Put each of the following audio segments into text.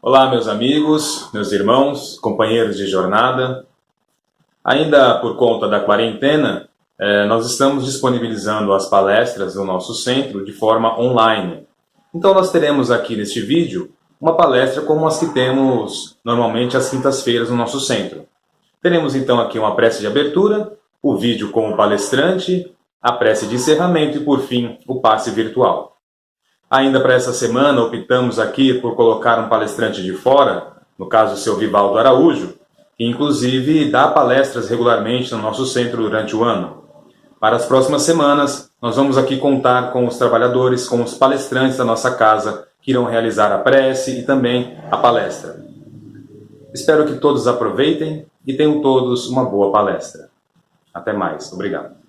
Olá, meus amigos, meus irmãos, companheiros de jornada. Ainda por conta da quarentena, nós estamos disponibilizando as palestras do nosso centro de forma online. Então nós teremos aqui neste vídeo uma palestra como as que temos normalmente às quintas-feiras no nosso centro. Teremos então aqui uma prece de abertura, o vídeo com o palestrante, a prece de encerramento e, por fim, o passe virtual. Ainda para essa semana, optamos aqui por colocar um palestrante de fora, no caso o seu Vivaldo Araújo, que inclusive dá palestras regularmente no nosso centro durante o ano. Para as próximas semanas, nós vamos aqui contar com os trabalhadores, com os palestrantes da nossa casa, que irão realizar a prece e também a palestra. Espero que todos aproveitem e tenham todos uma boa palestra. Até mais. Obrigado.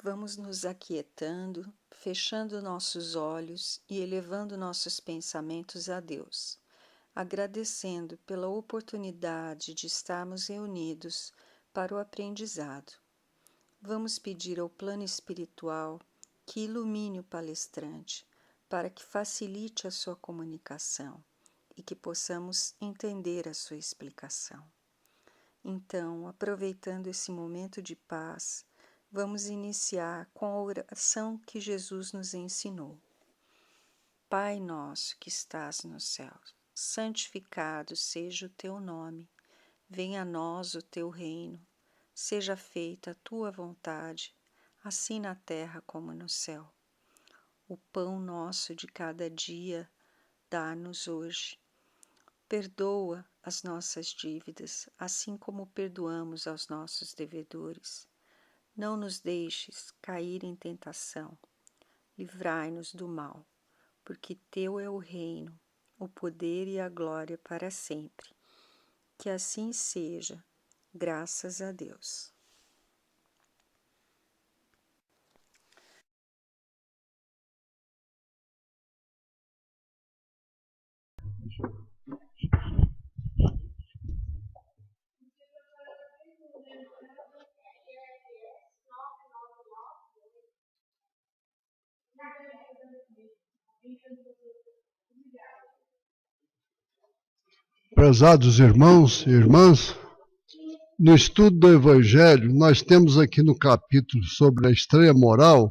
Vamos nos aquietando, fechando nossos olhos e elevando nossos pensamentos a Deus, agradecendo pela oportunidade de estarmos reunidos para o aprendizado. Vamos pedir ao plano espiritual que ilumine o palestrante, para que facilite a sua comunicação e que possamos entender a sua explicação. Então, aproveitando esse momento de paz, vamos iniciar com a oração que Jesus nos ensinou. Pai nosso que estás nos céus, santificado seja o teu nome. Venha a nós o teu reino. Seja feita a tua vontade, assim na terra como no céu. O pão nosso de cada dia dá-nos hoje. Perdoa as nossas dívidas, assim como perdoamos aos nossos devedores. Não nos deixes cair em tentação, livrai-nos do mal, porque teu é o reino, o poder e a glória para sempre. Que assim seja, graças a Deus. Prezados irmãos e irmãs, no estudo do Evangelho, nós temos aqui no capítulo sobre a estranha moral,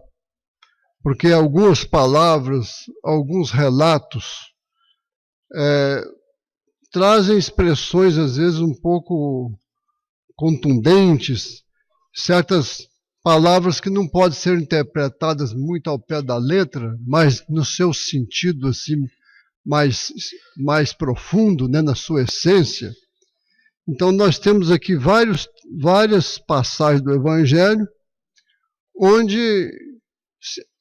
porque algumas palavras, alguns relatos trazem expressões às vezes um pouco contundentes, certas palavras que não podem ser interpretadas muito ao pé da letra, mas no seu sentido assim mais profundo, né, na sua essência. Então nós temos aqui várias passagens do Evangelho onde,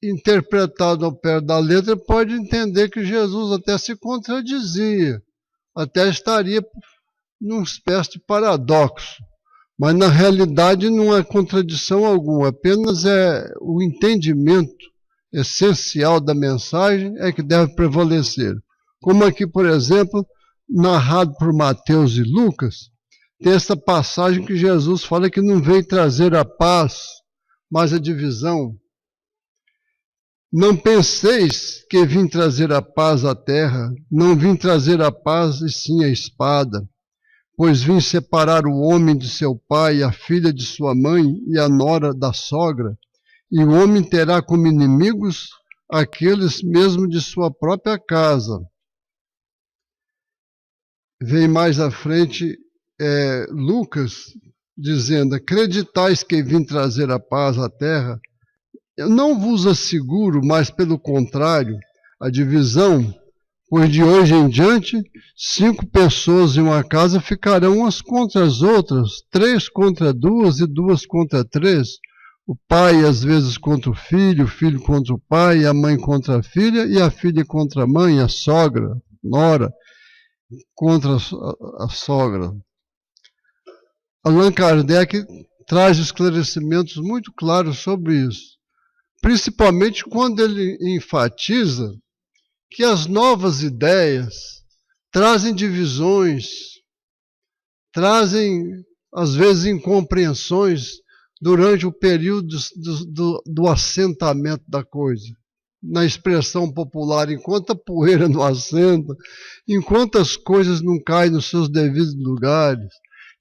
interpretado ao pé da letra, pode entender que Jesus até se contradizia, até estaria numa espécie de paradoxo. Mas na realidade não é contradição alguma, apenas é o entendimento essencial da mensagem é que deve prevalecer. Como aqui, por exemplo, narrado por Mateus e Lucas, tem essa passagem que Jesus fala que não veio trazer a paz, mas a divisão. Não penseis que vim trazer a paz à terra, não vim trazer a paz e sim a espada, pois vim separar o homem de seu pai, a filha de sua mãe e a nora da sogra, e o homem terá como inimigos aqueles mesmo de sua própria casa. Vem mais à frente Lucas dizendo: acreditais que vim trazer a paz à terra? Eu não vos asseguro, mas pelo contrário, a divisão, pois de hoje em diante, 5 pessoas em uma casa ficarão umas contra as outras, 3 contra 2 e 2 contra 3. O pai às vezes contra o filho contra o pai, a mãe contra a filha e a filha contra a mãe, a sogra, nora, contra a sogra. Allan Kardec traz esclarecimentos muito claros sobre isso, principalmente quando ele enfatiza que as novas ideias trazem divisões, trazem às vezes incompreensões durante o período do assentamento da coisa. Na expressão popular, enquanto a poeira não assenta, enquanto as coisas não caem nos seus devidos lugares,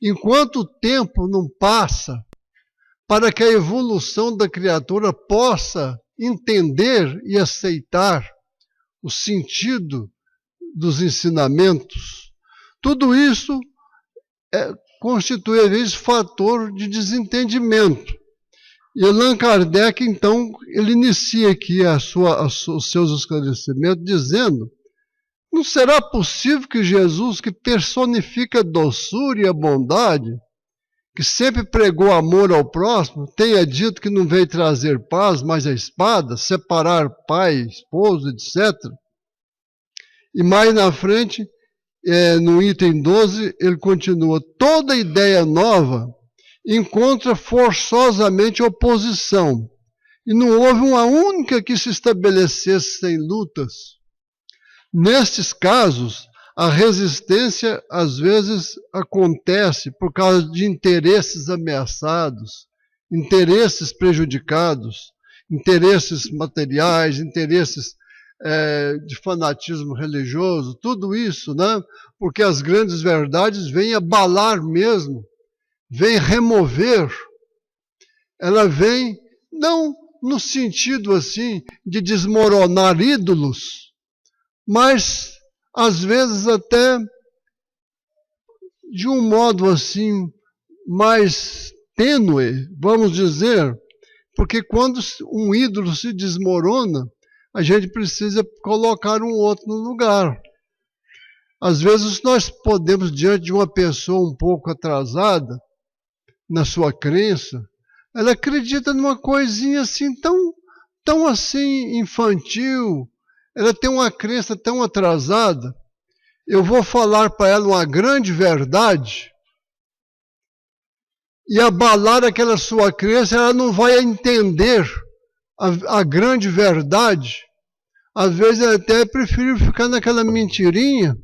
enquanto o tempo não passa para que a evolução da criatura possa entender e aceitar o sentido dos ensinamentos, tudo isso constitui, às vezes, fator de desentendimento. E Allan Kardec, então, ele inicia aqui os seus esclarecimentos dizendo: não será possível que Jesus, que personifica a doçura e a bondade, que sempre pregou amor ao próximo, tenha dito que não veio trazer paz, mas a espada, separar pai, esposo, etc. E mais na frente, no item 12, ele continua: toda ideia nova encontra forçosamente oposição, e não houve uma única que se estabelecesse sem lutas. Nestes casos, a resistência às vezes acontece por causa de interesses ameaçados, interesses prejudicados, interesses materiais, interesses de fanatismo religioso, tudo isso, né? Porque as grandes verdades vêm abalar mesmo, vem remover, ela vem não no sentido assim de desmoronar ídolos, mas às vezes até de um modo assim mais tênue, vamos dizer, porque quando um ídolo se desmorona, a gente precisa colocar um outro no lugar. Às vezes nós podemos, diante de uma pessoa um pouco atrasada na sua crença, ela acredita numa coisinha assim tão assim infantil, ela tem uma crença tão atrasada, eu vou falar para ela uma grande verdade e abalar aquela sua crença, ela não vai entender a grande verdade. Às vezes ela até prefere ficar naquela mentirinha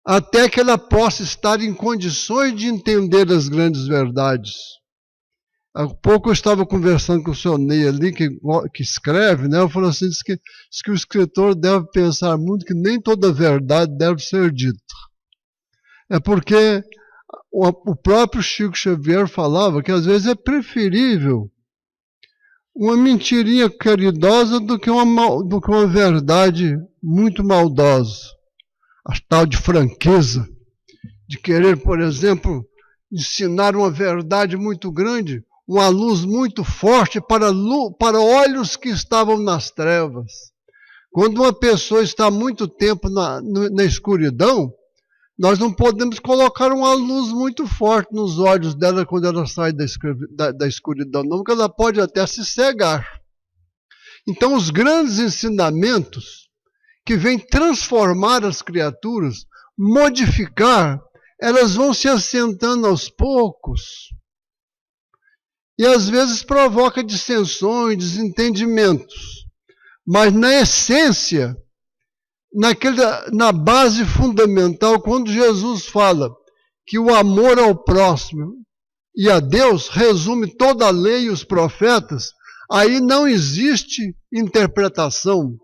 até que ela possa estar em condições de entender as grandes verdades. Há pouco eu estava conversando com o senhor Ney ali, que escreve, né? Eu falei assim, diz que o escritor deve pensar muito que nem toda verdade deve ser dita. É porque o próprio Chico Xavier falava que às vezes é preferível uma mentirinha caridosa do que uma verdade muito maldosa. A tal de franqueza, de querer, por exemplo, ensinar uma verdade muito grande, uma luz muito forte para olhos que estavam nas trevas. Quando uma pessoa está muito tempo na escuridão, nós não podemos colocar uma luz muito forte nos olhos dela quando ela sai da escuridão, não, porque ela pode até se cegar. Então, os grandes ensinamentos que vêm transformar as criaturas, modificar, elas vão se assentando aos poucos. E às vezes provoca dissensões, desentendimentos. Mas na essência, na base fundamental, quando Jesus fala que o amor ao próximo e a Deus resume toda a lei e os profetas, aí não existe interpretação.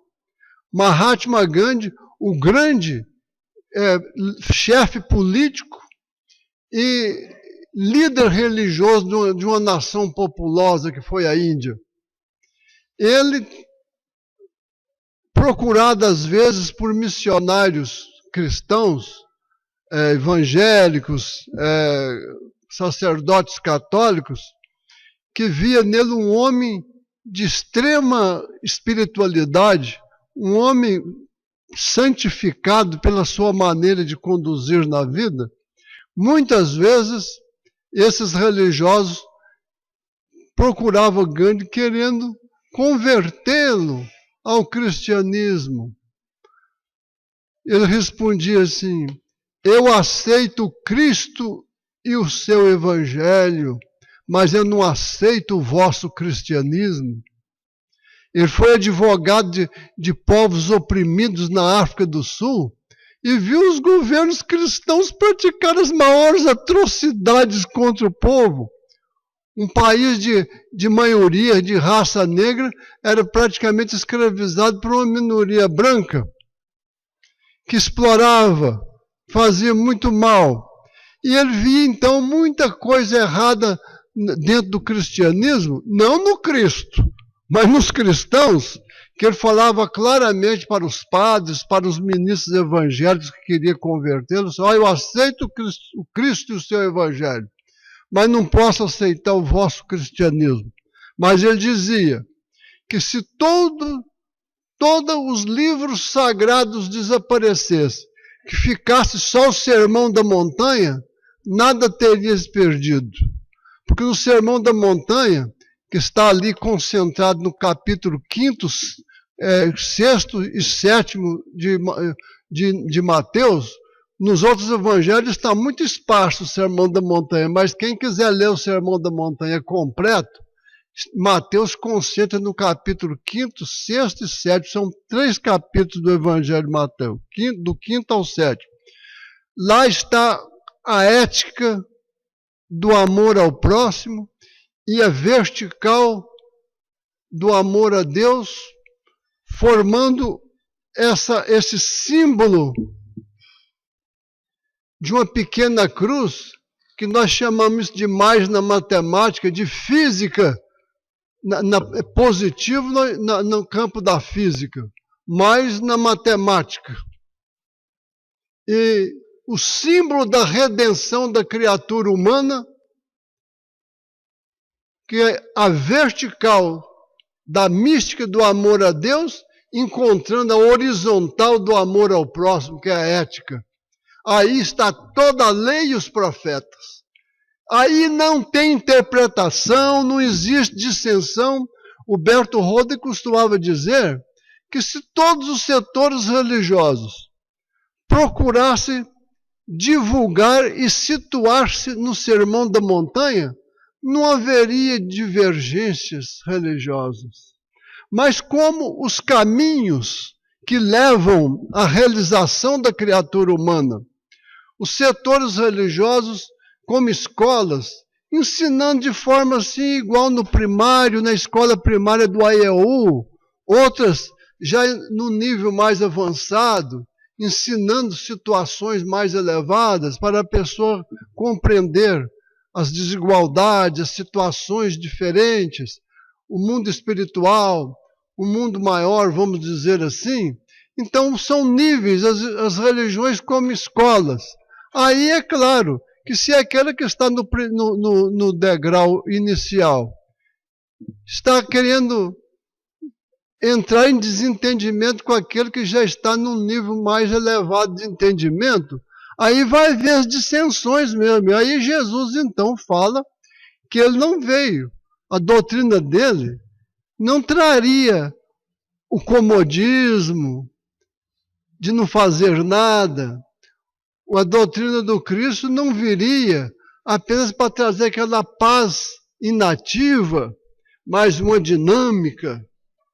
Mahatma Gandhi, o grande chefe político e líder religioso de uma nação populosa que foi a Índia, ele, procurado às vezes por missionários cristãos, evangélicos, sacerdotes católicos, que via nele um homem de extrema espiritualidade, um homem santificado pela sua maneira de conduzir na vida. Muitas vezes esses religiosos procuravam Gandhi querendo convertê-lo ao cristianismo. Ele respondia assim: eu aceito Cristo e o seu evangelho, mas eu não aceito o vosso cristianismo. Ele foi advogado de povos oprimidos na África do Sul e viu os governos cristãos praticar as maiores atrocidades contra o povo. Um país de maioria, de raça negra, era praticamente escravizado por uma minoria branca, que explorava, fazia muito mal. E ele via, então, muita coisa errada dentro do cristianismo, não no Cristo, mas nos cristãos, que ele falava claramente para os padres, para os ministros evangélicos que queriam convertê-los: eu aceito o Cristo e o seu evangelho, mas não posso aceitar o vosso cristianismo. Mas ele dizia que se todos os livros sagrados desaparecessem, que ficasse só o Sermão da Montanha, nada teria se perdido. Porque no Sermão da Montanha, que está ali concentrado no capítulo 5º, 6º e 7º de Mateus, nos outros evangelhos está muito esparso o Sermão da Montanha, mas quem quiser ler o Sermão da Montanha completo, Mateus concentra no capítulo 5º, 6º e 7º, são 3 capítulos do Evangelho de Mateus, do 5º ao 7º. Lá está a ética do amor ao próximo e a vertical do amor a Deus, formando esse símbolo de uma pequena cruz, que nós chamamos de mais na matemática, de física, positivo no campo da física, mais na matemática. E o símbolo da redenção da criatura humana, que é a vertical da mística do amor a Deus, encontrando a horizontal do amor ao próximo, que é a ética. Aí está toda a lei e os profetas. Aí não tem interpretação, não existe dissensão. O Bertoldo costumava dizer que se todos os setores religiosos procurassem divulgar e situar-se no Sermão da Montanha, não haveria divergências religiosas. Mas como os caminhos que levam à realização da criatura humana, os setores religiosos, como escolas, ensinando de forma assim, igual no primário, na escola primária do AEU, outras já no nível mais avançado, ensinando situações mais elevadas para a pessoa compreender as desigualdades, as situações diferentes, o mundo espiritual, o mundo maior, vamos dizer assim. Então, são níveis, as religiões como escolas. Aí é claro que se aquela que está no degrau inicial está querendo entrar em desentendimento com aquele que já está num nível mais elevado de entendimento, aí vai haver as dissensões mesmo. E aí Jesus então fala que ele não veio, a doutrina dele não traria o comodismo de não fazer nada. A doutrina do Cristo não viria apenas para trazer aquela paz inativa, mas uma dinâmica,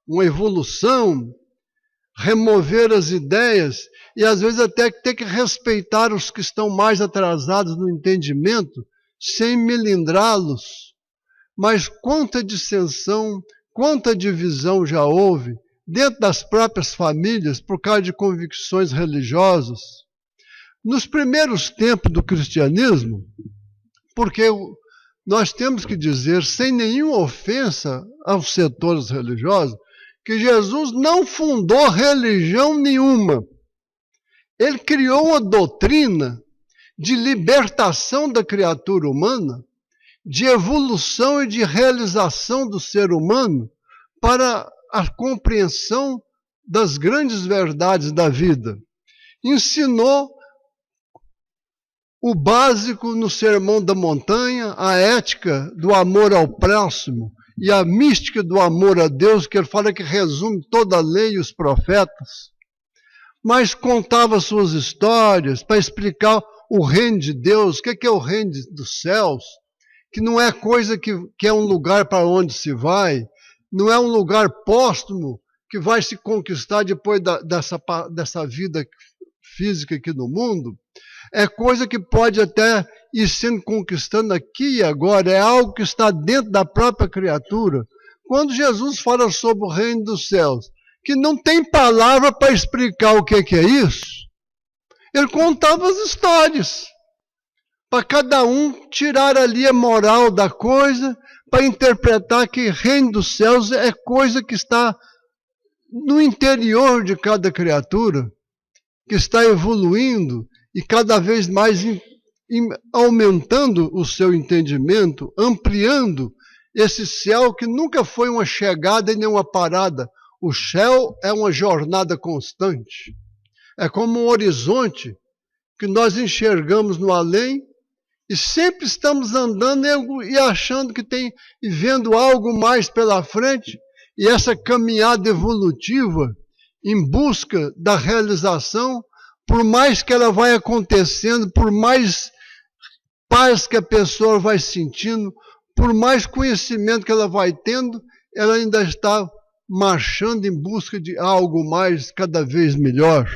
uma evolução, remover as ideias e às vezes até ter que respeitar os que estão mais atrasados no entendimento, sem melindrá-los. Mas quanta dissensão, quanta divisão já houve dentro das próprias famílias por causa de convicções religiosas. Nos primeiros tempos do cristianismo, porque nós temos que dizer, sem nenhuma ofensa aos setores religiosos, que Jesus não fundou religião nenhuma. Ele criou uma doutrina de libertação da criatura humana, de evolução e de realização do ser humano para a compreensão das grandes verdades da vida. Ensinou o básico no Sermão da Montanha, a ética do amor ao próximo e a mística do amor a Deus, que ele fala que resume toda a lei e os profetas. Mas contava suas histórias para explicar o reino de Deus, o que é o reino dos céus, que não é coisa que é um lugar para onde se vai, não é um lugar póstumo que vai se conquistar depois dessa vida física aqui no mundo, é coisa que pode até ir sendo conquistando aqui e agora, é algo que está dentro da própria criatura. Quando Jesus fala sobre o reino dos céus, que não tem palavra para explicar o que é isso, ele contava as histórias, para cada um tirar ali a moral da coisa, para interpretar que reino dos céus é coisa que está no interior de cada criatura, que está evoluindo e cada vez mais aumentando o seu entendimento, ampliando esse céu que nunca foi uma chegada e nem uma parada. O céu é uma jornada constante. É como um horizonte que nós enxergamos no além e sempre estamos andando e achando que tem e vendo algo mais pela frente. E essa caminhada evolutiva em busca da realização, por mais que ela vai acontecendo, por mais paz que a pessoa vai sentindo, por mais conhecimento que ela vai tendo, ela ainda está marchando em busca de algo mais, cada vez melhor.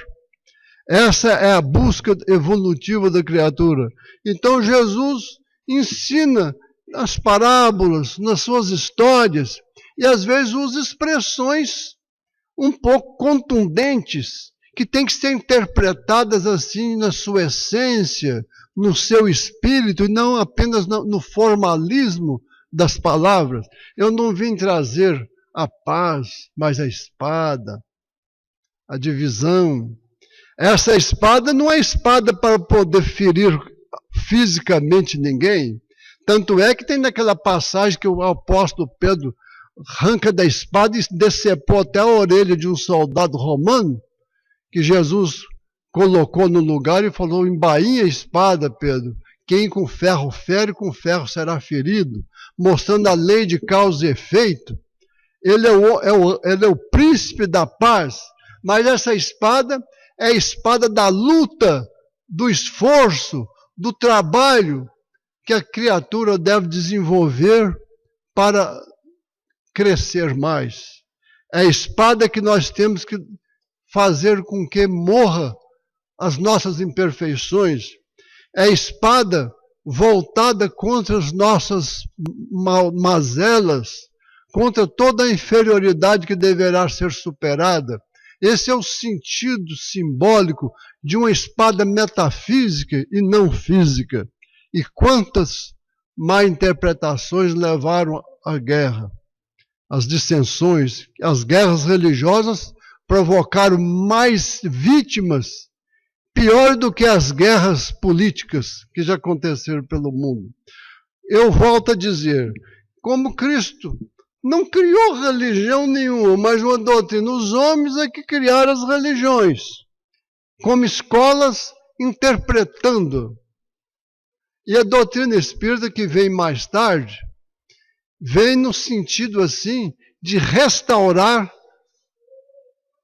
Essa é a busca evolutiva da criatura. Então Jesus ensina nas parábolas, nas suas histórias, e às vezes usa expressões um pouco contundentes, que têm que ser interpretadas assim na sua essência, no seu espírito, e não apenas no formalismo das palavras. Eu não vim trazer a paz, mas a espada, a divisão. Essa espada não é espada para poder ferir fisicamente ninguém. Tanto é que tem naquela passagem que o apóstolo Pedro arranca da espada e decepou até a orelha de um soldado romano, que Jesus colocou no lugar e falou: embainha a espada, Pedro. Quem com ferro fere, com ferro será ferido. Mostrando a lei de causa e efeito. Ele é o príncipe da paz. Mas essa espada é a espada da luta, do esforço, do trabalho que a criatura deve desenvolver para crescer mais. É a espada que nós temos que fazer com que morra as nossas imperfeições. É a espada voltada contra as nossas mazelas, contra toda a inferioridade que deverá ser superada. Esse é o sentido simbólico de uma espada metafísica e não física. E quantas má interpretações levaram à guerra, as dissensões, as guerras religiosas provocaram mais vítimas, pior do que as guerras políticas que já aconteceram pelo mundo. Eu volto a dizer, como Cristo não criou religião nenhuma, mas uma doutrina, os homens é que criaram as religiões, como escolas interpretando. E a doutrina espírita, que vem mais tarde, vem no sentido assim de restaurar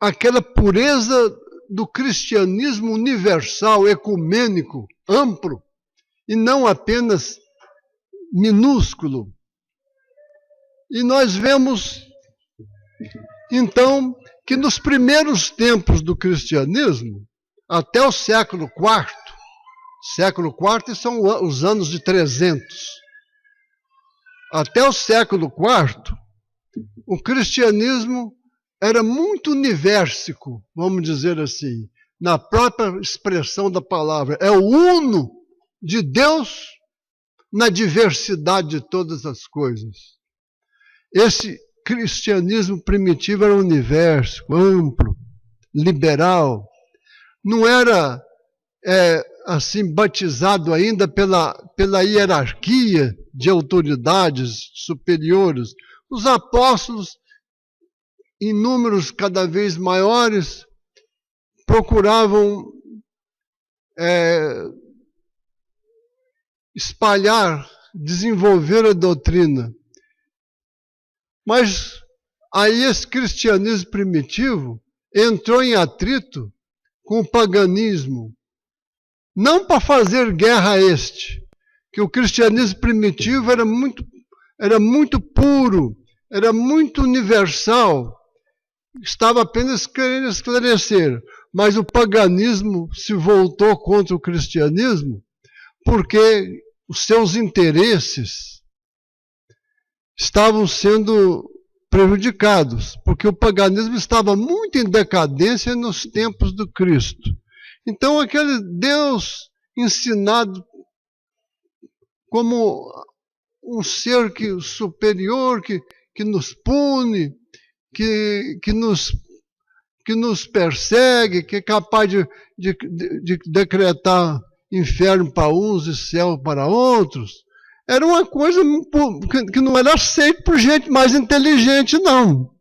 aquela pureza do cristianismo universal, ecumênico, amplo, e não apenas minúsculo. E nós vemos, então, que nos primeiros tempos do cristianismo, até o século IV são os anos de 300, até o século IV, o cristianismo era muito universico, vamos dizer assim, na própria expressão da palavra. É o uno de Deus na diversidade de todas as coisas. Esse cristianismo primitivo era universico, amplo, liberal. Não era assim batizado ainda pela hierarquia de autoridades superiores. Os apóstolos, em números cada vez maiores, procuravam espalhar, desenvolver a doutrina. Mas aí esse cristianismo primitivo entrou em atrito com o paganismo. Não para fazer guerra a que o cristianismo primitivo era muito puro, era muito universal, estava apenas querendo esclarecer. mas o paganismo se voltou contra o cristianismo porque os seus interesses estavam sendo prejudicados, porque o paganismo estava muito em decadência nos tempos do Cristo. Então, aquele Deus ensinado como um ser superior, que nos pune, que nos persegue, que é capaz de decretar inferno para uns e céu para outros, era uma coisa que não era aceita por gente mais inteligente, não.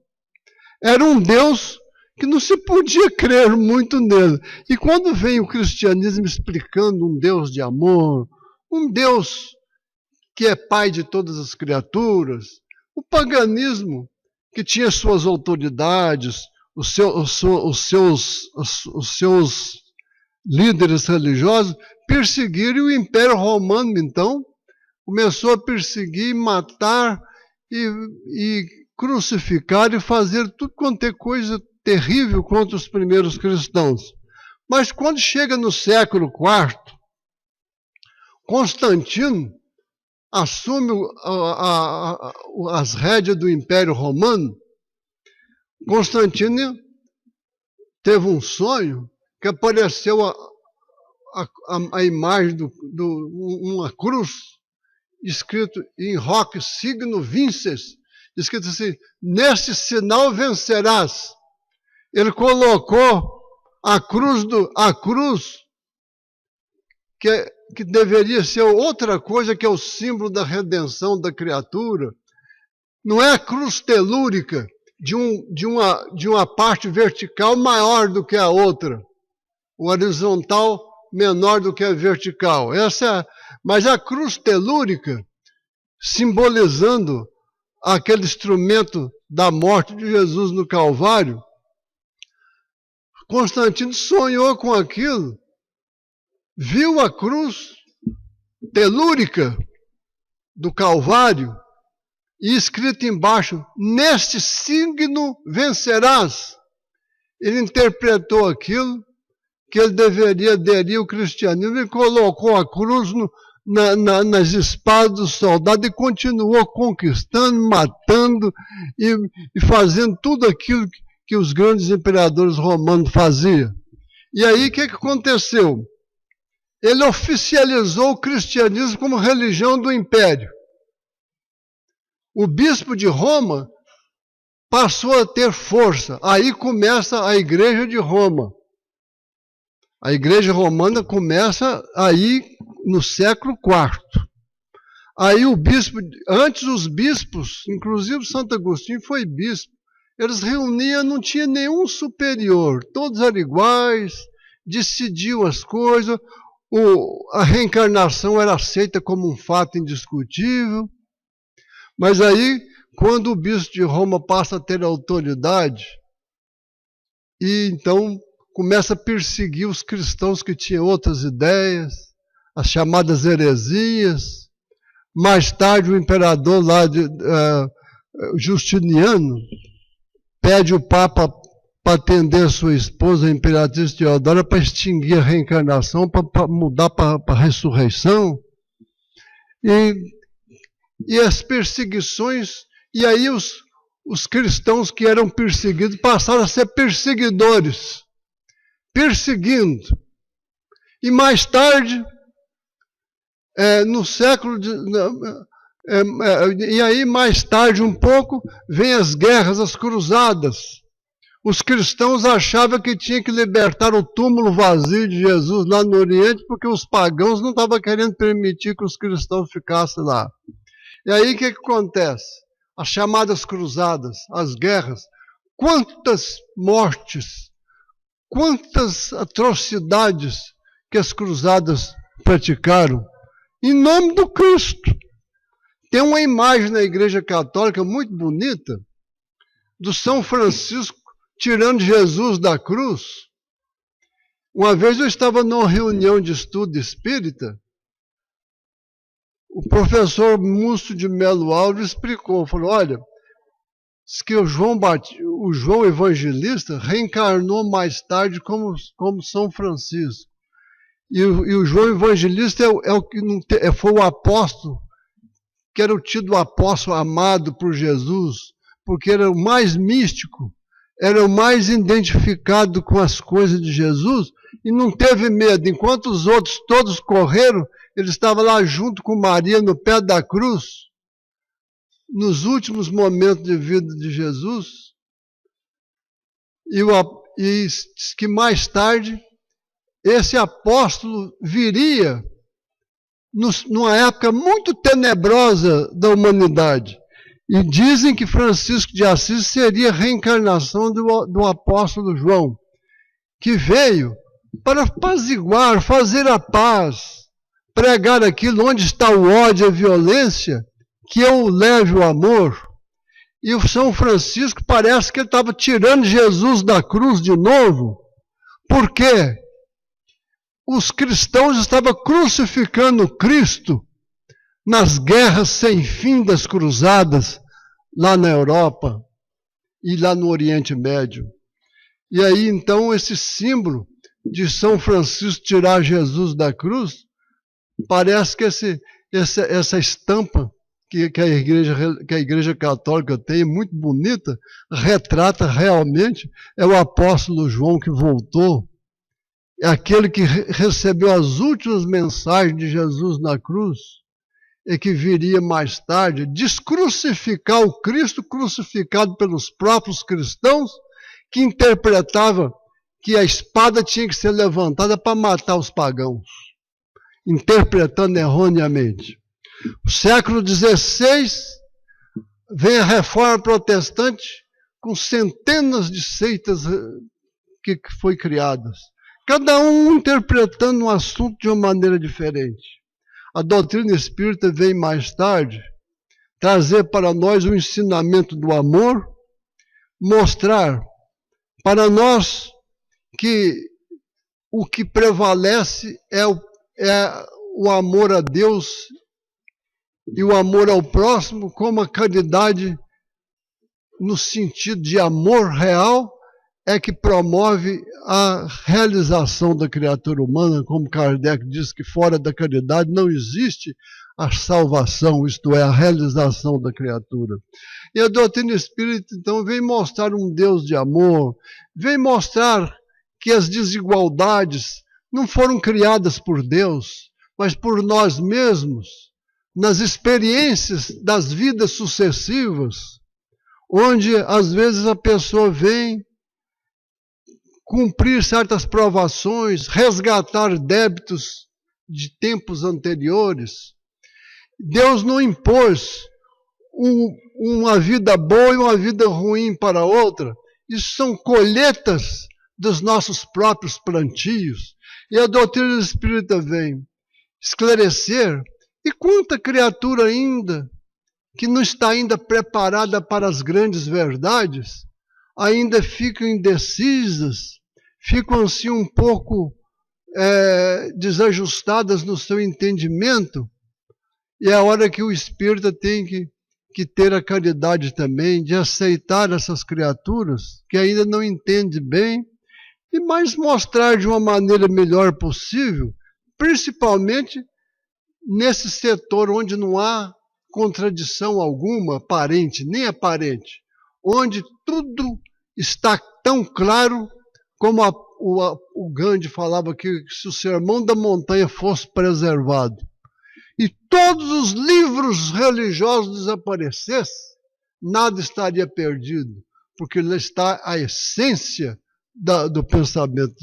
Era um Deus que não se podia crer muito nele. E quando vem o cristianismo explicando um Deus de amor, um Deus que é pai de todas as criaturas, o paganismo, que tinha suas autoridades, os seus líderes religiosos, perseguiram, e o Império Romano, então, começou a perseguir, matar e crucificar e fazer tudo quanto é coisa terrível contra os primeiros cristãos. Mas quando chega no século IV, Constantino assume as rédeas do Império Romano. Constantino teve um sonho que apareceu a imagem de uma cruz, escrito em hoc signo vinces, escrito assim: neste sinal vencerás. Ele colocou a cruz que deveria ser outra coisa, que é o símbolo da redenção da criatura. Não é a cruz telúrica de uma parte vertical maior do que a outra, o horizontal menor do que a vertical. Mas a cruz telúrica, simbolizando aquele instrumento da morte de Jesus no Calvário, Constantino sonhou com aquilo, viu a cruz telúrica do Calvário e escrito embaixo: neste signo vencerás. Ele interpretou aquilo, que ele deveria aderir ao cristianismo, e colocou a cruz nas espadas dos soldados e continuou conquistando, matando e fazendo tudo aquilo que os grandes imperadores romanos faziam. E aí o que aconteceu? Ele oficializou o cristianismo como religião do império. O bispo de Roma passou a ter força. Aí começa a Igreja de Roma. A Igreja Romana começa aí no século IV. Aí antes os bispos, inclusive Santo Agostinho foi bispo, eles reuniam, não tinha nenhum superior, todos eram iguais, decidiam as coisas, a reencarnação era aceita como um fato indiscutível. Mas aí, quando o bispo de Roma passa a ter autoridade, e então começa a perseguir os cristãos que tinham outras ideias, as chamadas heresias. Mais tarde, o imperador lá Justiniano pede o Papa para atender sua esposa, a Imperatriz Teodora, para extinguir a reencarnação, para mudar para a ressurreição. E as perseguições, e aí os cristãos que eram perseguidos passaram a ser perseguidores, perseguindo. E mais tarde, no século... e aí mais tarde um pouco, vem as guerras, as cruzadas. Os cristãos achavam que tinha que libertar o túmulo vazio de Jesus lá no Oriente, porque os pagãos não estavam querendo permitir que os cristãos ficassem lá. E aí o que acontece? As chamadas cruzadas, as guerras. Quantas mortes, quantas atrocidades que as cruzadas praticaram em nome do Cristo. Tem uma imagem na Igreja Católica muito bonita do São Francisco tirando Jesus da cruz. Uma vez eu estava numa reunião de estudo espírita, o professor Múcio de Melo Alves explicou, falou: olha, diz que o João Evangelista reencarnou mais tarde como São Francisco. E o João Evangelista foi o apóstolo, que era o tido apóstolo amado por Jesus, porque era o mais místico, era o mais identificado com as coisas de Jesus, e não teve medo. Enquanto os outros todos correram, ele estava lá junto com Maria no pé da cruz, nos últimos momentos de vida de Jesus, e diz que mais tarde esse apóstolo viria numa época muito tenebrosa da humanidade. E dizem que Francisco de Assis seria a reencarnação do apóstolo João, que veio para apaziguar, fazer a paz, pregar aquilo onde está o ódio e a violência, que eu leve o amor. E o São Francisco parece que ele estava tirando Jesus da cruz de novo. Por quê? Os cristãos estavam crucificando Cristo nas guerras sem fim das cruzadas, lá na Europa e lá no Oriente Médio. E aí, então, esse símbolo de São Francisco tirar Jesus da cruz, parece que essa estampa que a Igreja Católica tem, muito bonita, retrata realmente, é o apóstolo João que voltou, é aquele que recebeu as últimas mensagens de Jesus na cruz, e que viria mais tarde descrucificar o Cristo crucificado pelos próprios cristãos, que interpretava que a espada tinha que ser levantada para matar os pagãos, interpretando erroneamente. No século XVI, vem a Reforma Protestante com centenas de seitas que foi criadas, cada um interpretando um assunto de uma maneira diferente. A doutrina espírita vem mais tarde trazer para nós o ensinamento do amor, mostrar para nós que o que prevalece é o amor a Deus e o amor ao próximo, como a caridade, no sentido de amor real, é que promove a realização da criatura humana, como Kardec diz que fora da caridade não existe a salvação, isto é, a realização da criatura. E a doutrina espírita, então, vem mostrar um Deus de amor, vem mostrar que as desigualdades não foram criadas por Deus, mas por nós mesmos, nas experiências das vidas sucessivas, onde às vezes a pessoa vem cumprir certas provações, resgatar débitos de tempos anteriores. Deus não impôs uma vida boa e uma vida ruim para outra. Isso são colheitas dos nossos próprios plantios. E a doutrina espírita vem esclarecer. E quanta criatura ainda que não está ainda preparada para as grandes verdades, ainda ficam indecisas, ficam assim um pouco desajustadas no seu entendimento, e é a hora que o espírita tem que ter a caridade também de aceitar essas criaturas que ainda não entendem bem, e mais mostrar de uma maneira melhor possível, principalmente nesse setor onde não há contradição alguma, aparente, nem aparente, onde tudo está tão claro como o Gandhi falava que se o Sermão da Montanha fosse preservado e todos os livros religiosos desaparecessem, nada estaria perdido, porque lá está a essência do pensamento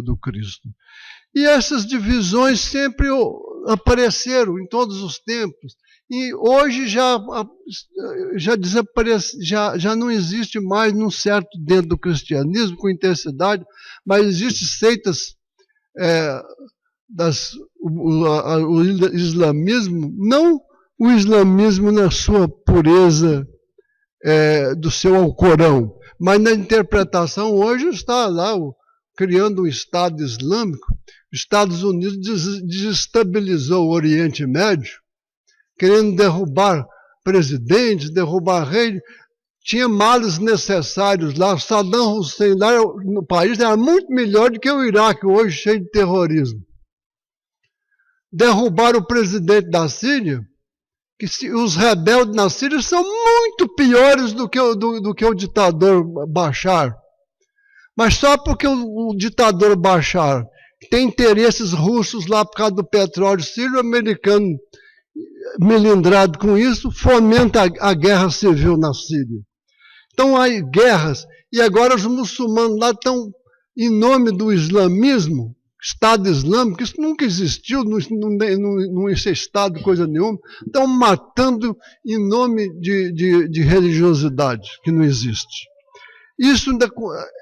do Cristo. E essas divisões sempre apareceram em todos os tempos. E hoje já desaparece, já não existe mais num certo dentro do cristianismo com intensidade, mas existem seitas o islamismo, não o islamismo na sua pureza do seu Alcorão, mas na interpretação hoje está lá criando um Estado Islâmico. Os Estados Unidos desestabilizou o Oriente Médio, querendo derrubar presidentes, derrubar reis, tinha males necessários lá. Saddam Hussein lá no país era muito melhor do que o Iraque hoje, cheio de terrorismo. Derrubaram o presidente da Síria, que os rebeldes na Síria são muito piores do que o ditador Bashar. Mas só porque o ditador Bashar tem interesses russos lá por causa do petróleo sírio-americano melindrado com isso, fomenta a guerra civil na Síria. Então há guerras, e agora os muçulmanos lá estão, em nome do islamismo, Estado Islâmico, isso nunca existiu, não existe Estado, coisa nenhuma, estão matando em nome de religiosidade, que não existe. Isso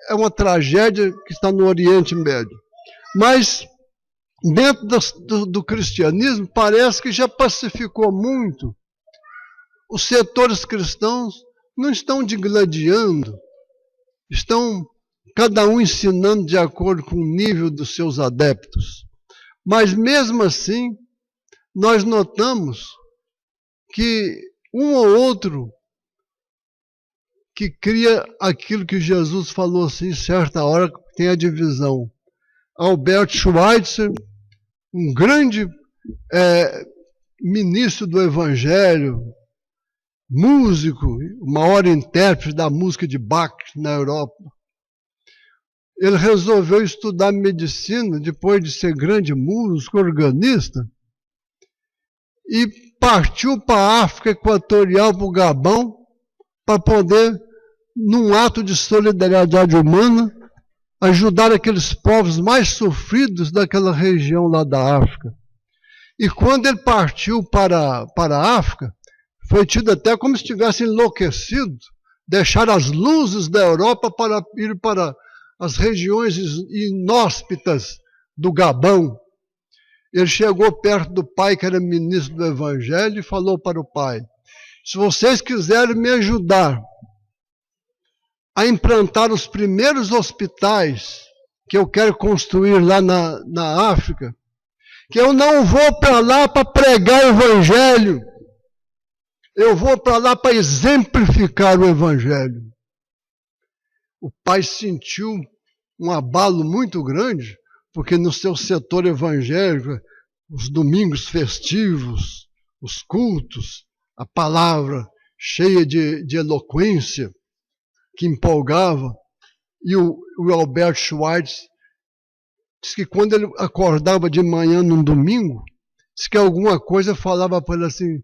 é uma tragédia que está no Oriente Médio. Mas, dentro do cristianismo, parece que já pacificou muito. Os setores cristãos não estão digladiando, estão cada um ensinando de acordo com o nível dos seus adeptos. Mas, mesmo assim, nós notamos que um ou outro que cria aquilo que Jesus falou assim, certa hora tem a divisão. Albert Schweitzer, um grande ministro do Evangelho, músico, o maior intérprete da música de Bach na Europa. Ele resolveu estudar medicina depois de ser grande músico, organista, e partiu para a África Equatorial, para o Gabão, para poder, num ato de solidariedade humana, ajudar aqueles povos mais sofridos daquela região lá da África. E quando ele partiu para a África, foi tido até como se tivesse enlouquecido, deixar as luzes da Europa para ir para as regiões inóspitas do Gabão. Ele chegou perto do pai, que era ministro do Evangelho, e falou para o pai: se vocês quiserem me ajudar a implantar os primeiros hospitais que eu quero construir lá na África, que eu não vou para lá para pregar o Evangelho, eu vou para lá para exemplificar o Evangelho. O pai sentiu um abalo muito grande, porque no seu setor evangélico, os domingos festivos, os cultos, a palavra cheia de eloquência, que empolgava. E o Albert Schweitzer disse que quando ele acordava de manhã num domingo, disse que alguma coisa falava para ele assim: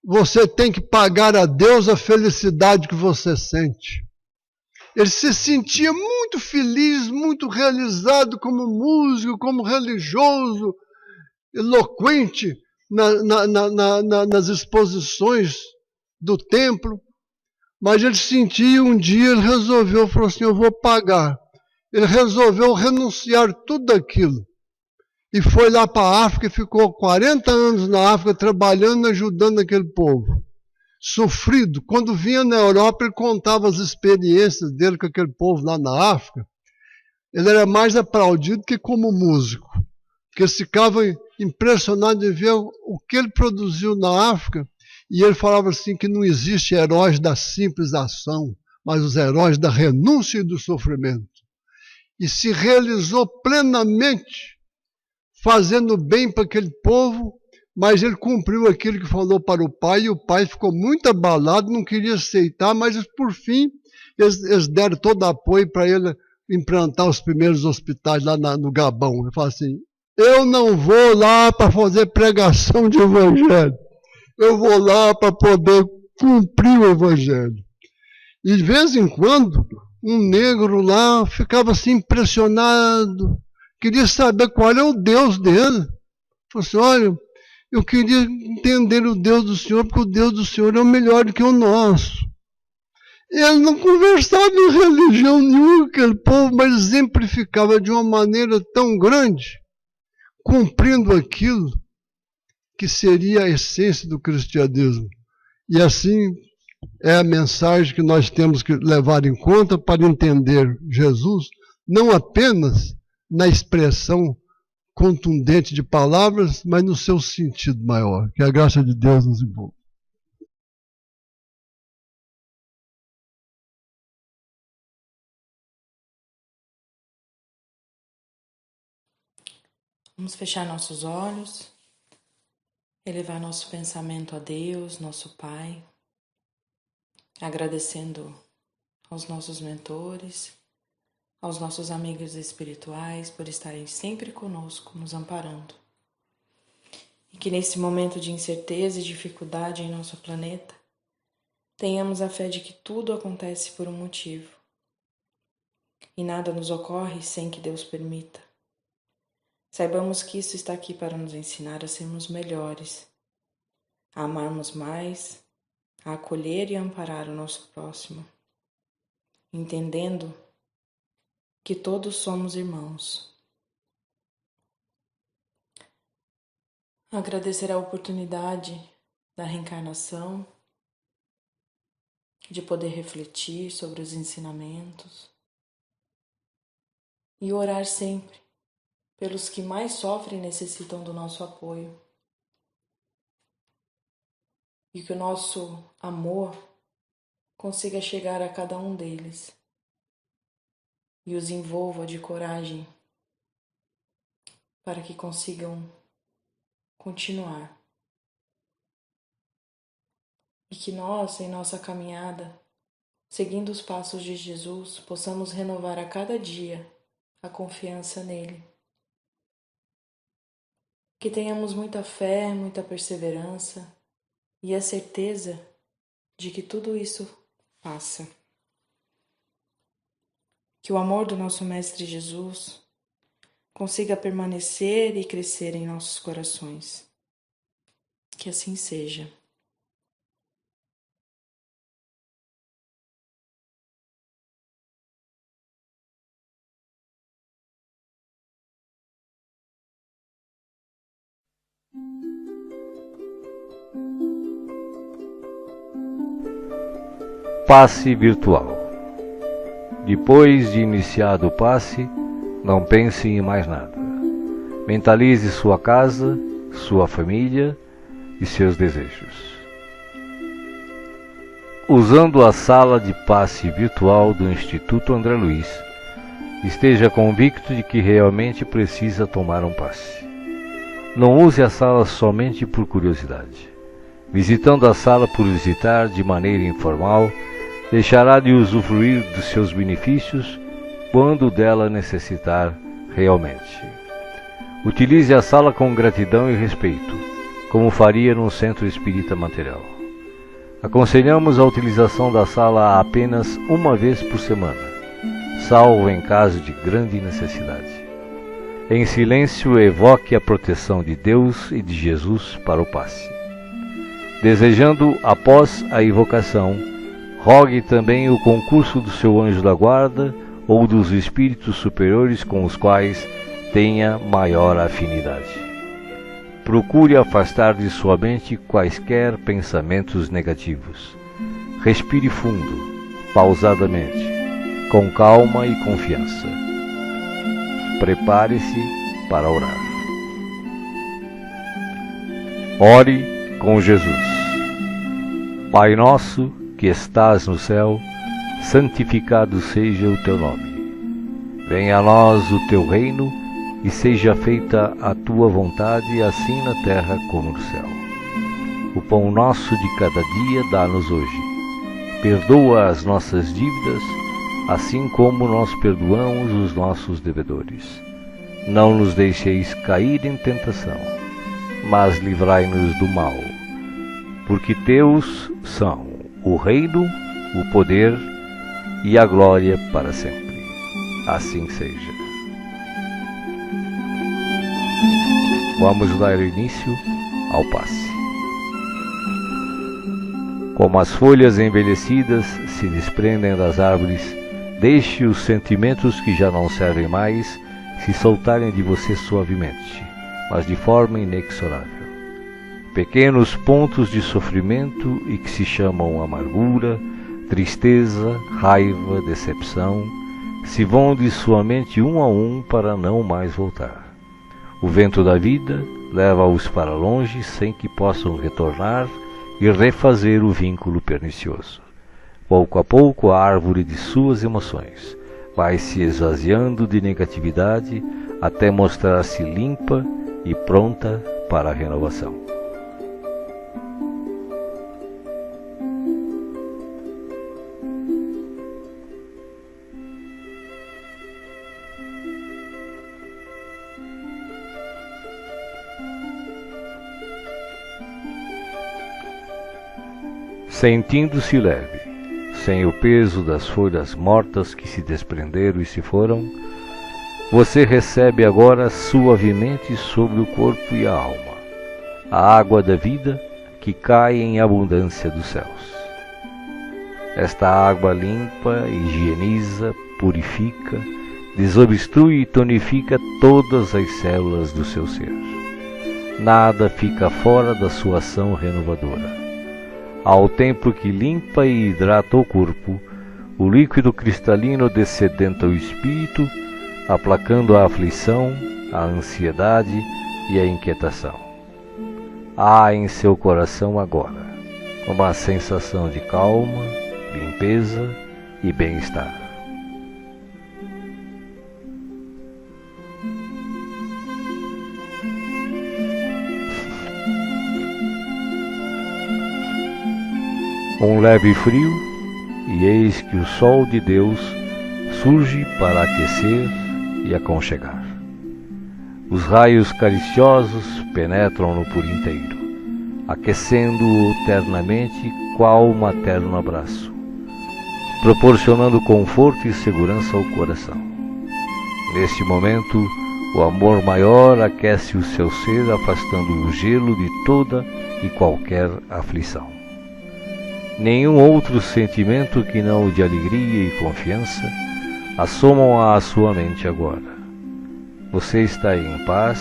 você tem que pagar a Deus a felicidade que você sente. Ele se sentia muito feliz, muito realizado como músico, como religioso, eloquente nas exposições do templo. Mas ele sentia, um dia ele resolveu, falou assim: eu vou pagar. Ele resolveu renunciar tudo aquilo. E foi lá para a África e ficou 40 anos na África trabalhando, ajudando aquele povo. Sofrido. Quando vinha na Europa, ele contava as experiências dele com aquele povo lá na África. Ele era mais aplaudido que como músico, porque eles ficavam impressionados de ver o que ele produziu na África. E ele falava assim que não existe heróis da simples ação, mas os heróis da renúncia e do sofrimento. E se realizou plenamente, fazendo bem para aquele povo, mas ele cumpriu aquilo que falou para o pai, e o pai ficou muito abalado, não queria aceitar, mas por fim eles deram todo apoio para ele implantar os primeiros hospitais lá no Gabão. Ele falou assim: eu não vou lá para fazer pregação de evangelho, eu vou lá para poder cumprir o evangelho. E de vez em quando, um negro lá ficava assim impressionado, queria saber qual é o Deus dele. Falou assim: olha, eu queria entender o Deus do Senhor, porque o Deus do Senhor é o melhor do que o nosso. Ele não conversava em religião nenhuma, aquele povo, mas exemplificava de uma maneira tão grande, cumprindo aquilo que seria a essência do cristianismo. E assim é a mensagem que nós temos que levar em conta para entender Jesus, não apenas na expressão contundente de palavras, mas no seu sentido maior. Que a graça de Deus nos envolva. Vamos fechar nossos olhos, elevar nosso pensamento a Deus, nosso Pai, agradecendo aos nossos mentores, aos nossos amigos espirituais por estarem sempre conosco, nos amparando. E que nesse momento de incerteza e dificuldade em nosso planeta, tenhamos a fé de que tudo acontece por um motivo. E nada nos ocorre sem que Deus permita. Saibamos que isso está aqui para nos ensinar a sermos melhores, a amarmos mais, a acolher e amparar o nosso próximo, entendendo que todos somos irmãos. Agradecer a oportunidade da reencarnação, de poder refletir sobre os ensinamentos e orar sempre pelos que mais sofrem e necessitam do nosso apoio. E que o nosso amor consiga chegar a cada um deles e os envolva de coragem para que consigam continuar. E que nós, em nossa caminhada, seguindo os passos de Jesus, possamos renovar a cada dia a confiança nele. Que tenhamos muita fé, muita perseverança e a certeza de que tudo isso passa. Que o amor do nosso Mestre Jesus consiga permanecer e crescer em nossos corações. Que assim seja. Passe virtual. Depois de iniciado o passe, não pense em mais nada. Mentalize sua casa, sua família e seus desejos. Usando a sala de passe virtual do Instituto André Luiz, esteja convicto de que realmente precisa tomar um passe. Não use a sala somente por curiosidade. Visitando a sala por visitar de maneira informal, deixará de usufruir dos seus benefícios quando dela necessitar realmente. Utilize a sala com gratidão e respeito, como faria num centro espírita material. Aconselhamos a utilização da sala apenas uma vez por semana, salvo em caso de grande necessidade. Em silêncio, evoque a proteção de Deus e de Jesus para o passe. Desejando, após a invocação, rogue também o concurso do seu anjo da guarda ou dos espíritos superiores com os quais tenha maior afinidade. Procure afastar de sua mente quaisquer pensamentos negativos. Respire fundo, pausadamente, com calma e confiança. Prepare-se para orar. Ore com Jesus. Pai nosso, que estás no céu, santificado seja o teu nome. Venha a nós o teu reino e seja feita a tua vontade, assim na terra como no céu. O pão nosso de cada dia dá-nos hoje. Perdoa as nossas dívidas, assim como nós perdoamos os nossos devedores. Não nos deixeis cair em tentação, mas livrai-nos do mal. Porque teus são o reino, o poder e a glória para sempre. Assim seja. Vamos dar início ao passe. Como as folhas envelhecidas se desprendem das árvores, deixe os sentimentos que já não servem mais se soltarem de você suavemente, mas de forma inexorável. Pequenos pontos de sofrimento e que se chamam amargura, tristeza, raiva, decepção, se vão de sua mente um a um para não mais voltar. O vento da vida leva-os para longe sem que possam retornar e refazer o vínculo pernicioso. Pouco a pouco a árvore de suas emoções vai se esvaziando de negatividade até mostrar-se limpa e pronta para a renovação. Sentindo-se leve, sem o peso das folhas mortas que se desprenderam e se foram, você recebe agora suavemente sobre o corpo e a alma a água da vida que cai em abundância dos céus. Esta água limpa, higieniza, purifica, desobstrui e tonifica todas as células do seu ser. Nada fica fora da sua ação renovadora. Ao tempo que limpa e hidrata o corpo, o líquido cristalino descedenta o espírito, aplacando a aflição, a ansiedade e a inquietação. Há em seu coração agora uma sensação de calma, limpeza e bem-estar. Um leve frio, e eis que o sol de Deus surge para aquecer e aconchegar. Os raios cariciosos penetram-no por inteiro, aquecendo-o ternamente qual um materno abraço, proporcionando conforto e segurança ao coração. Neste momento, o amor maior aquece o seu ser, afastando o gelo de toda e qualquer aflição. Nenhum outro sentimento que não o de alegria e confiança assomam à sua mente agora. Você está em paz,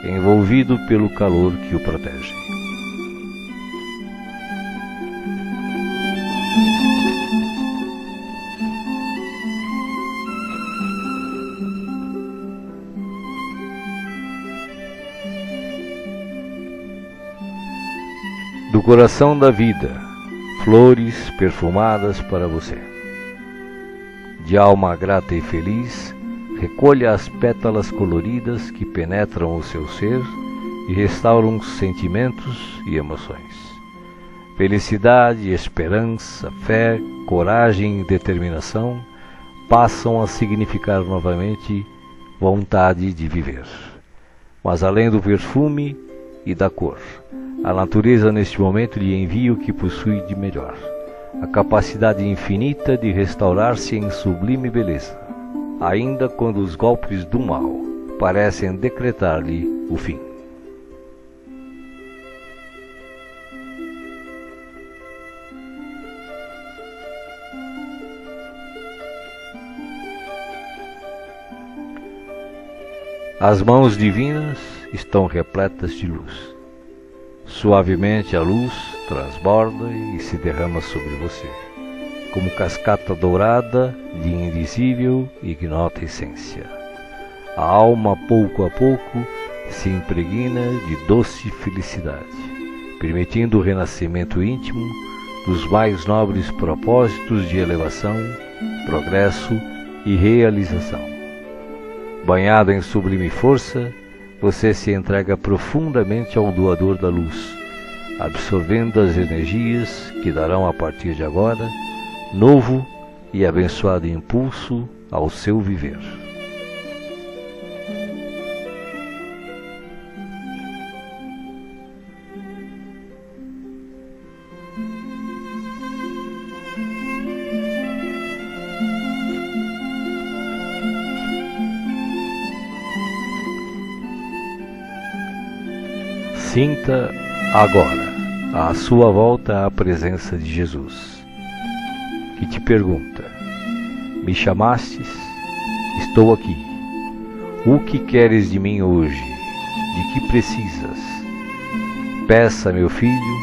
envolvido pelo calor que o protege. Do coração da vida, flores perfumadas para você. De alma grata e feliz, recolha as pétalas coloridas que penetram o seu ser e restauram sentimentos e emoções. Felicidade, esperança, fé, coragem e determinação passam a significar novamente vontade de viver. Mas além do perfume e da cor, a natureza neste momento lhe envia o que possui de melhor, a capacidade infinita de restaurar-se em sublime beleza, ainda quando os golpes do mal parecem decretar-lhe o fim. As mãos divinas estão repletas de luz. Suavemente a luz transborda e se derrama sobre você, como cascata dourada de invisível e ignota essência. A alma, pouco a pouco, se impregna de doce felicidade, permitindo o renascimento íntimo dos mais nobres propósitos de elevação, progresso e realização. Banhado em sublime força, você se entrega profundamente ao doador da luz, absorvendo as energias que darão a partir de agora novo e abençoado impulso ao seu viver. Sinta agora à sua volta a presença de Jesus, que te pergunta: me chamastes? Estou aqui. O que queres de mim hoje? De que precisas? Peça, meu filho,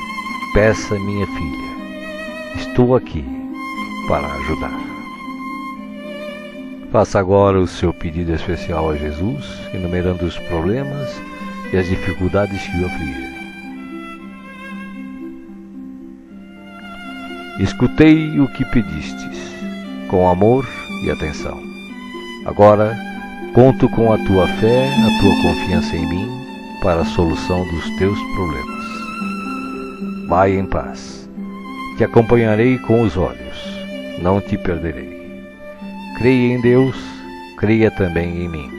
peça, minha filha. Estou aqui para ajudar. Faça agora o seu pedido especial a Jesus, enumerando os problemas e as dificuldades que o afligem. Escutei o que pedistes, com amor e atenção. Agora, conto com a tua fé, a tua confiança em mim para a solução dos teus problemas. Vai em paz. Te acompanharei com os olhos, não te perderei. Creia em Deus, creia também em mim.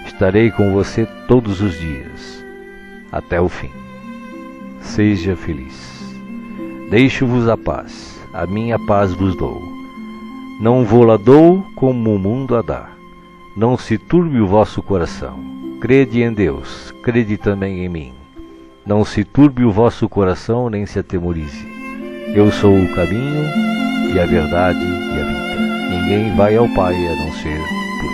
Estarei com você todos os dias, até o fim. Seja feliz. Deixo-vos a paz, a minha paz vos dou. Não vou-la dou como o mundo a dá. Não se turbe o vosso coração. Crede em Deus, crede também em mim. Não se turbe o vosso coração, nem se atemorize. Eu sou o caminho e a verdade e a vida. Ninguém vai ao Pai a não ser por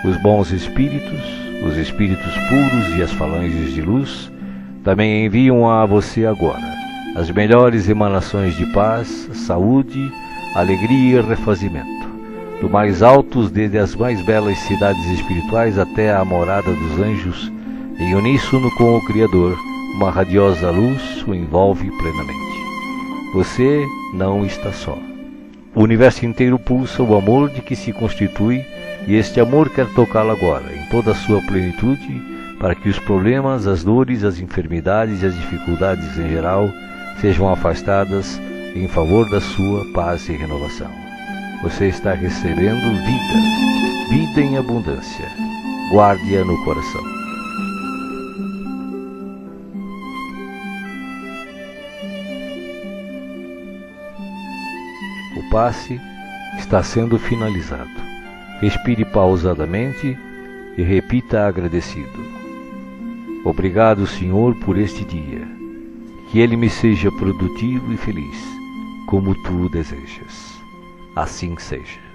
mim. Os bons espíritos, os espíritos puros e as falanges de luz também enviam a você agora as melhores emanações de paz, saúde, alegria e refazimento, do mais altos desde as mais belas cidades espirituais até a morada dos anjos, em uníssono com o Criador, uma radiosa luz o envolve plenamente. Você não está só. O universo inteiro pulsa o amor de que se constitui, e este amor quer tocá-lo agora, em toda a sua plenitude, para que os problemas, as dores, as enfermidades e as dificuldades em geral sejam afastadas em favor da sua paz e renovação. Você está recebendo vida, vida em abundância. Guarde-a no coração. O passe está sendo finalizado. Respire pausadamente e repita agradecido. Obrigado, Senhor, por este dia. Que ele me seja produtivo e feliz, como tu desejas. Assim seja.